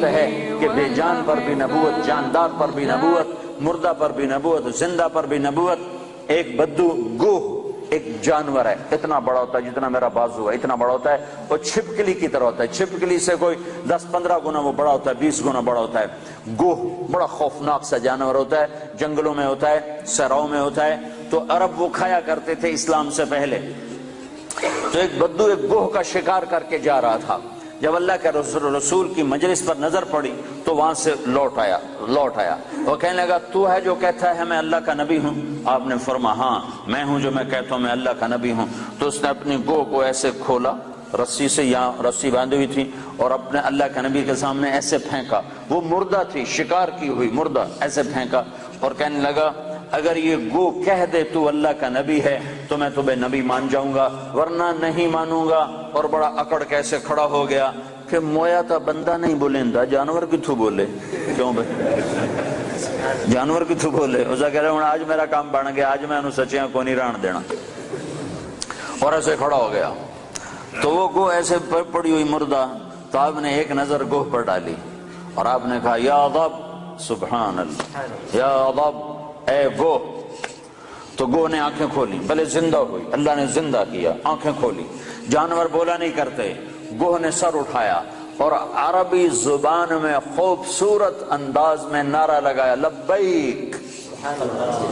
حقیقت ہے کہ بے جان پر بھی نبوت، جاندار پر بھی نبوت، مردہ پر بھی نبوت، زندہ پر بھی نبوت۔ ایک بدو گوہ ایک جانور ہے، اتنا بڑا ہوتا ہے جتنا میرا بازو ہے، اتنا بڑا ہوتا ہے، وہ چھپکلی کی طرح ہوتا ہے، چھپکلی سے کوئی 10-15 گنا وہ بڑا ہوتا ہے، 20 گنا بڑا ہوتا ہے۔ گوہ بڑا خوفناک سا جانور ہوتا ہے، جنگلوں میں ہوتا ہے، صحراؤں میں ہوتا ہے، تو عرب وہ کھایا کرتے تھے اسلام سے پہلے۔ تو ایک بدو ایک گوہ کا شکار کر کے جا رہا تھا، جب اللہ کے رسول کی مجلس پر نظر پڑی تو وہاں سے لوٹ آیا۔ وہ کہنے لگا تو ہے جو کہتا ہے میں اللہ کا نبی ہوں؟ آپ نے فرمایا ہاں میں ہوں جو میں کہتا ہوں میں اللہ کا نبی ہوں۔ تو اس نے اپنی گوہ کو ایسے کھولا، رسی سے، یہاں رسی باندھی ہوئی تھی، اور اپنے اللہ کے نبی کے سامنے ایسے پھینکا، وہ مردہ تھی، شکار کی ہوئی مردہ، ایسے پھینکا اور کہنے لگا اگر یہ گو کہہ دے تو اللہ کا نبی ہے تو میں تمہیں نبی مان جاؤں گا، ورنہ نہیں مانوں گا۔ اور بڑا اکڑ کیسے کھڑا ہو گیا کہ مویا تا بندہ نہیں بولیندا، جانور کتھوں بولے؟ کیوں بھائی جانور کتھوں بولے؟ اسا کہہ رہا ہوں آج میرا کام بن گیا، آج میں انہوں سچیاں کو نہیں ران دینا، اور ایسے کھڑا ہو گیا۔ تو وہ گو ایسے پڑی ہوئی مردہ، تو آپ نے ایک نظر گوہ پر ڈالی اور آپ نے کہا یا ضب، سبحان اللہ، یا ضب، اے گو۔ تو گو نے آنکھیں کھولی، بھلے زندہ ہوئی، اللہ نے زندہ کیا، آنکھیں کھولی، جانور بولا نہیں کرتے۔ گوہ نے سر اٹھایا اور عربی زبان میں خوبصورت انداز میں نعرہ لگایا لبیک۔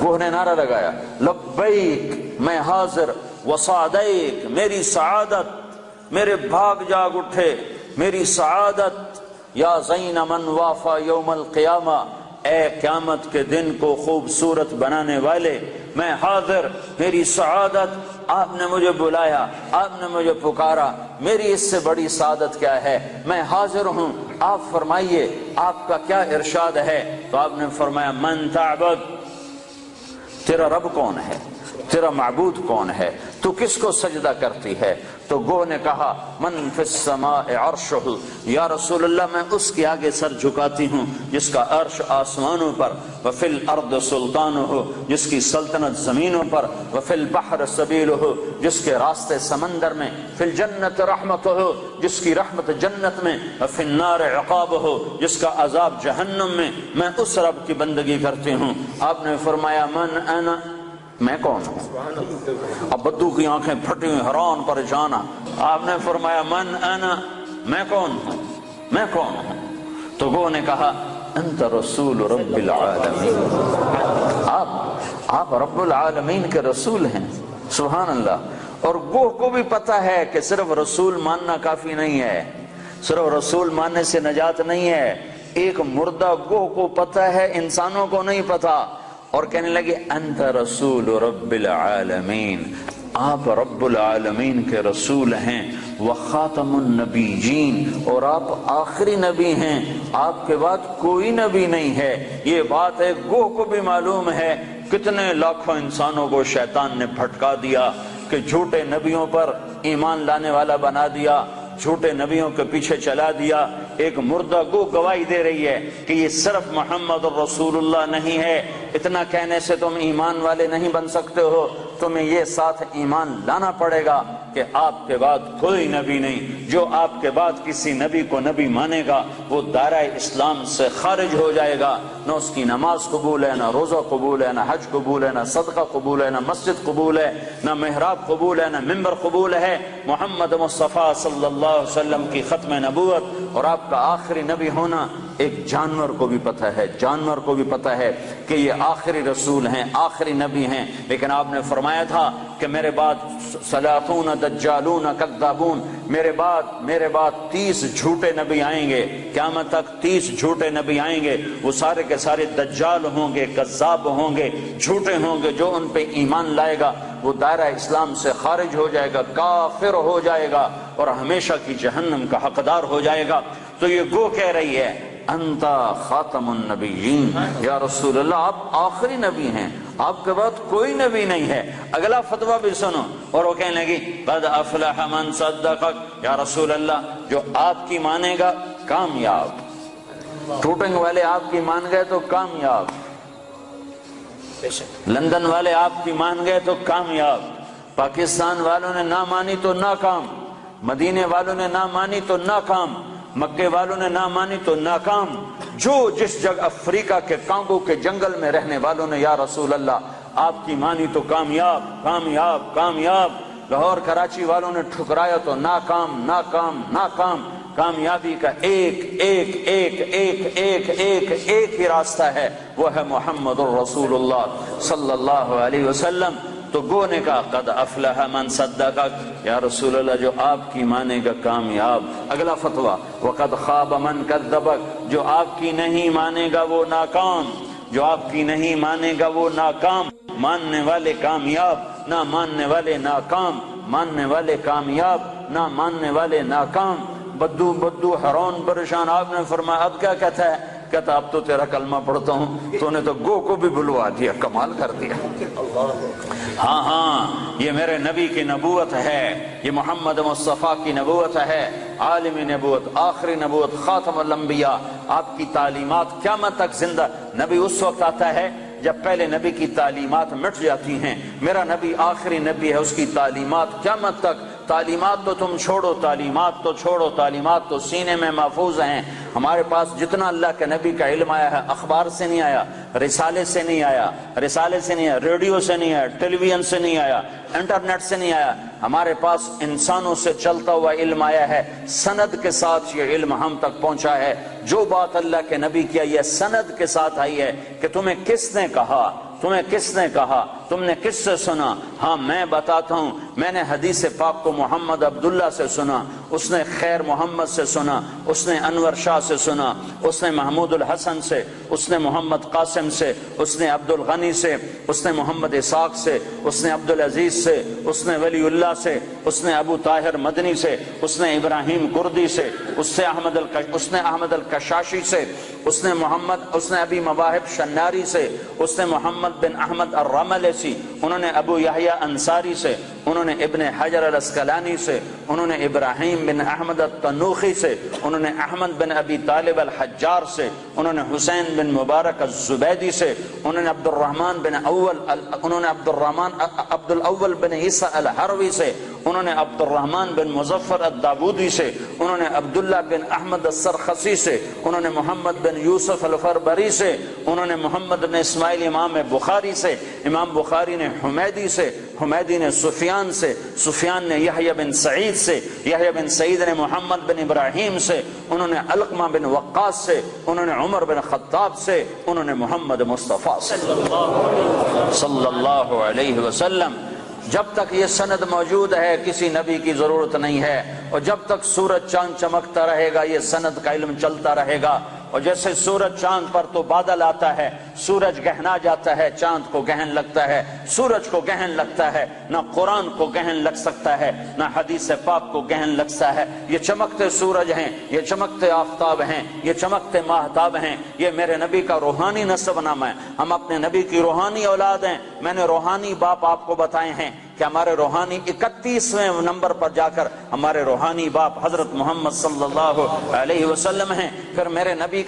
گوہ نے نعرہ لگایا لبیک، میں حاضر، وسعدیک، میری سعادت، میرے بھاگ جاگ اٹھے میری سعادت، یا زین من وافا یوم القیامہ، اے قیامت کے دن کو خوبصورت بنانے والے، میں حاضر، میری سعادت، آپ نے مجھے بلایا، آپ نے مجھے پکارا، میری اس سے بڑی سعادت کیا ہے، میں حاضر ہوں، آپ فرمائیے آپ کا کیا ارشاد ہے؟ تو آپ نے فرمایا من تعبد، تیرا رب کون ہے، تیرا معبود کون ہے، تو کس کو سجدہ کرتی ہے؟ تو گوہ نے کہا من فی السماء عرشہ، یا رسول اللہ میں اس کے آگے سر جھکاتی ہوں جس کا عرش آسمانوں پر، وفی الارض سلطانہ، جس کی سلطنت زمینوں پر، وفی البحر سبیلہ، جس کے راستے سمندر میں، فی الجنت رحمتہ، جس کی رحمت جنت میں، وفی النار عقابہ، جس کا عذاب جہنم میں، میں اس رب کی بندگی کرتی ہوں۔ آپ نے فرمایا من انا، میں کون ہوں؟ اب بدو کی آنکھیں پھٹی ہوئی، حیران پریشان۔ آپ نے فرمایا من انا، میں کون ہوں، میں کون ہوں؟ تو گو نے کہا انت رسول رب العالمین، آپ رب العالمین کے رسول ہیں، سبحان اللہ۔ اور گوہ کو بھی پتا ہے کہ صرف رسول ماننا کافی نہیں ہے، صرف رسول ماننے سے نجات نہیں ہے، ایک مردہ گوہ کو پتا ہے، انسانوں کو نہیں پتا۔ اور کہنے لگے انت رسول رب العالمین، آپ رب العالمین کے رسول ہیں، وخاتم النبیین، اور آپ آخری نبی ہیں، آپ کے بعد کوئی نبی نہیں ہے۔ یہ بات ہے گوہ کو بھی معلوم ہے۔ کتنے لاکھوں انسانوں کو شیطان نے بھٹکا دیا کہ جھوٹے نبیوں پر ایمان لانے والا بنا دیا، جھوٹے نبیوں کے پیچھے چلا دیا۔ ایک مردہ گو گواہی دے رہی ہے کہ یہ صرف محمد الرسول اللہ نہیں ہے، اتنا کہنے سے تم ایمان والے نہیں بن سکتے ہو، تمہیں یہ ساتھ ایمان لانا پڑے گا کہ آپ کے بعد کوئی نبی نہیں۔ جو آپ کے بعد کسی نبی کو نبی مانے گا وہ دائرہ اسلام سے خارج ہو جائے گا، نہ اس کی نماز قبول ہے، نہ روزہ قبول ہے، نہ حج قبول ہے، نہ صدقہ قبول ہے، نہ مسجد قبول ہے، نہ محراب قبول ہے، نہ ممبر قبول ہے۔ محمد مصطفیٰ صلی اللہ علیہ وسلم کی ختم نبوت اور آپ کا آخری نبی ہونا ایک جانور کو بھی پتہ ہے، جانور کو بھی پتہ ہے کہ یہ آخری رسول ہیں، آخری نبی ہیں۔ لیکن آپ نے فرمایا تھا کہ میرے بعد سلاطون دجالون کذابون، میرے بعد 30 جھوٹے نبی آئیں گے، قیامت تک 30 جھوٹے نبی آئیں گے، وہ سارے کے سارے دجال ہوں گے، کذاب ہوں گے، جھوٹے ہوں گے۔ جو ان پہ ایمان لائے گا وہ دائرہ اسلام سے خارج ہو جائے گا، کافر ہو جائے گا اور ہمیشہ کی جہنم کا حقدار ہو جائے گا۔ تو یہ گو کہہ رہی ہے انتا خاتم النبیین، یا رسول اللہ آپ آخری نبی ہیں، آپ کے بعد کوئی نبی نہیں ہے۔ اگلا فتویٰ بھی سنو، اور وہ کہنے لگی قد افلح من صدقک، یا رسول اللہ جو آپ کی مانے گا کامیاب، ٹوٹنگ والے آپ کی مان گئے تو کامیاب، لندن والے آپ کی مان گئے تو کامیاب، پاکستان والوں نے نہ مانی تو ناکام، مدینے والوں نے نہ مانی تو ناکام، مکے والوں نے نہ مانی تو ناکام. جو جس جگہ افریقہ کے کانگو کے جنگل میں رہنے والوں نے یا رسول اللہ آپ کی مانی تو کامیاب کامیاب کامیاب. لاہور کراچی والوں نے ٹھکرایا تو ناکام ناکام ناکام. کامیابی کا ایک ایک ایک ایک ایک ایک ایک ہی راستہ ہے، وہ ہے محمد الرسول اللہ صلی اللہ علیہ وسلم. تو گو نے کہا قد افلح من صدقک، یا رسول اللہ جو آپ کی مانے گا کامیاب. اگلا فتویٰ وقد خاب من کذبک، جو آپ کی نہیں مانے گا وہ ناکام، جو آپ کی نہیں مانے گا وہ ناکام. ماننے والے کامیاب، نہ ماننے والے ناکام. ماننے والے کامیاب، نہ ماننے والے ناکام. بدو بدو حیران پریشان. آپ نے فرمایا اب کیا کہتا ہے؟ کہتا اب تو تیرا کلمہ پڑھتا ہوں. تو نے تو گو کو بھی بلوا دیا، کمال کر دیا. ہاں ہاں یہ میرے نبی کی نبوت ہے، یہ محمد مصطفیٰ کی نبوت ہے، عالمی نبوت، آخری نبوت، خاتم الانبیاء. آپ کی تعلیمات قیامت تک زندہ. نبی اس وقت آتا ہے جب پہلے نبی کی تعلیمات مٹ جاتی ہیں. میرا نبی آخری نبی ہے، اس کی تعلیمات قیامت تک. تعلیمات تو تم چھوڑو، تعلیمات تو چھوڑو، تعلیمات تو سینے میں محفوظ ہیں. ہمارے پاس جتنا اللہ کے نبی کا علم آیا ہے اخبار سے نہیں آیا، رسالے سے نہیں آیا، رسالے سے نہیں آیا، ریڈیو سے نہیں آیا، ٹیلی ویژن سے نہیں آیا، انٹرنیٹ سے نہیں آیا. ہمارے پاس انسانوں سے چلتا ہوا علم آیا ہے. سند کے ساتھ یہ علم ہم تک پہنچا ہے. جو بات اللہ کے نبی کیا یہ سند کے ساتھ آئی ہے کہ تمہیں کس نے کہا، تمہیں کس نے کہا، تم نے کس سے سنا. ہاں میں بتاتا ہوں، میں نے حدیث پاک کو محمد عبداللہ سے سنا، اس نے خیر محمد سے سنا، اس نے انور شاہ سے سنا، اس نے محمود الحسن سے، اس نے محمد قاسم سے، اس نے عبد الغنی سے، اس نے محمد اسحاق سے، اس نے عبد العزیز سے، اس نے ولی اللہ سے، اس نے ابو طاہر مدنی سے، اس نے ابراہیم کردی سے، اس نے احمد الکشاشی سے، اس نے ابی مواہب شناری سے، اس نے محمد بن احمد الرملسی، انہوں نے ابو یحییٰ انصاری سے، انہوں نے ابن حجر الاسقلانی سے، انہوں نے ابراہیم بن احمد التنوخی سے، انہوں نے احمد بن ابی طالب الحجار سے، انہوں نے حسین بن مبارک الزبیدی سے، انہوں نے عبد الاول بن عیسیٰ الحروی سے، انہوں نے عبد الرحمن بن مظفر الدابودی سے، انہوں نے عبداللہ بن احمد السرخسی سے، انہوں نے محمد بن یوسف الفربری سے، انہوں نے محمد بن اسماعیل امام بخاری سے، امام بخاری نے حمیدی سے، حمیدی نے سفیان سے، سفیان نے یحییٰ بن سعید سے، یحییٰ بن سعید نے محمد بن ابراہیم سے، انہوں نے علقمہ بن وقاص سے، انہوں نے عمر بن خطاب سے، انہوں نے محمد مصطفیٰ سے صلی اللہ علیہ وسلم. جب تک یہ سند موجود ہے کسی نبی کی ضرورت نہیں ہے، اور جب تک سورج چاند چمکتا رہے گا یہ سند کا علم چلتا رہے گا. اور جیسے سورج چاند پر تو بادل آتا ہے، سورج گہنا جاتا ہے، چاند کو گہن لگتا ہے، سورج کو گہن لگتا ہے. نہ قرآن کو گہن لگ سکتا ہے، نہ حدیث پاک کو گہن لگتا ہے. یہ چمکتے سورج ہیں، یہ چمکتے آفتاب ہیں، یہ چمکتے ماہتاب ہیں. یہ میرے نبی کا روحانی نسب نامہ ہے. ہم اپنے نبی کی روحانی اولاد ہیں. میں نے روحانی باپ آپ کو بتائے ہیں کہ ہمارے روحانی 31ویں نمبر پر جا کر ہمارے روحانی باپ حضرت محمد صلی اللہ علیہ وسلم ہیں. پھر میرے نبی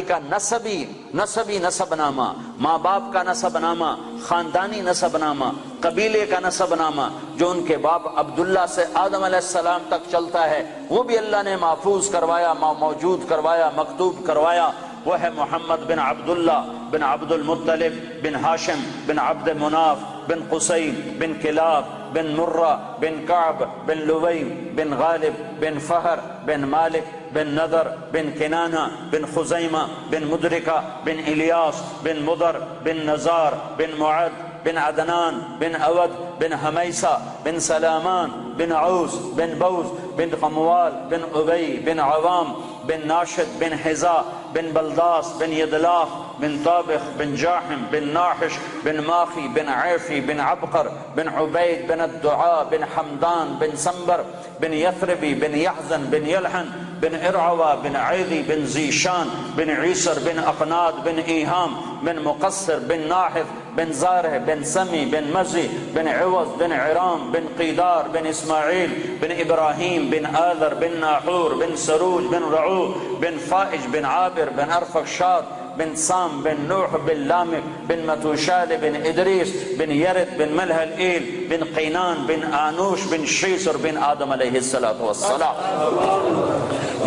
کا نسبی نسب نامہ، ماں باپ کا نسب نامہ، خاندانی نسب نامہ، قبیلے کا نسب نامہ، جو ان کے باپ عبداللہ سے آدم علیہ السلام تک چلتا ہے، وہ بھی اللہ نے محفوظ کروایا، موجود کروایا، مکتوب کروایا. وہ ہے محمد بن عبداللہ بن عبد المطلب بن ہاشم بن عبد مناف بن قصی بن کلاب بن مرہ بن کعب بن لوی بن غالب بن فہر بن مالک بن نضر بن کنانہ بن خزیمہ بن مدرکہ بن الیاس بن مضر بن نزار بن معد بن عدنان بن اود بن حمیسہ بن سلامان بن عوس بن بوز بن قموال بن ابی بن عوام بن ناشد بن حزا بن بلداس بن یدلاف بن طابخ بن جاحم بن ناحش بن ماخی بن عیفی بن عبقر بن عبید بن الدعاء بن حمدان بن سنبر بن یثربی بن یحزن بن یلحن بن ارعوى بن عیدی بن زیشان بن عیسر بن اقناد بن ایہام بن مقصر بن ناحف بن زارہ بن سمی بن مزی بن عوض بن عرام بن قیدار بن اسماعیل بن ابراہیم بن آذر بن ناحور بن سروج بن رعو بن فائج بن عابر بن ارفخشاد بن سام بن نوح بن لامک بن متوشال بن ادریس بن یرد بن ملح الایل بن قینان بن آنوش بن شیسر بن آدم علیہ السلام.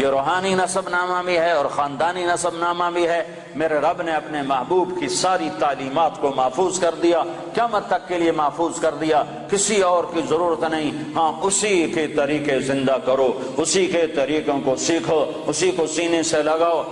یہ روحانی نسب نامہ بھی ہے اور خاندانی نسب نامہ بھی ہے۔ میرے رب نے اپنے محبوب کی ساری تعلیمات کو محفوظ کر دیا، قیامت تک کے لیے محفوظ کر دیا، کسی اور کی ضرورت نہیں۔ ہاں اسی کے طریقے زندہ کرو، اسی کے طریقوں کو سیکھو، اسی کو سینے سے لگاؤ۔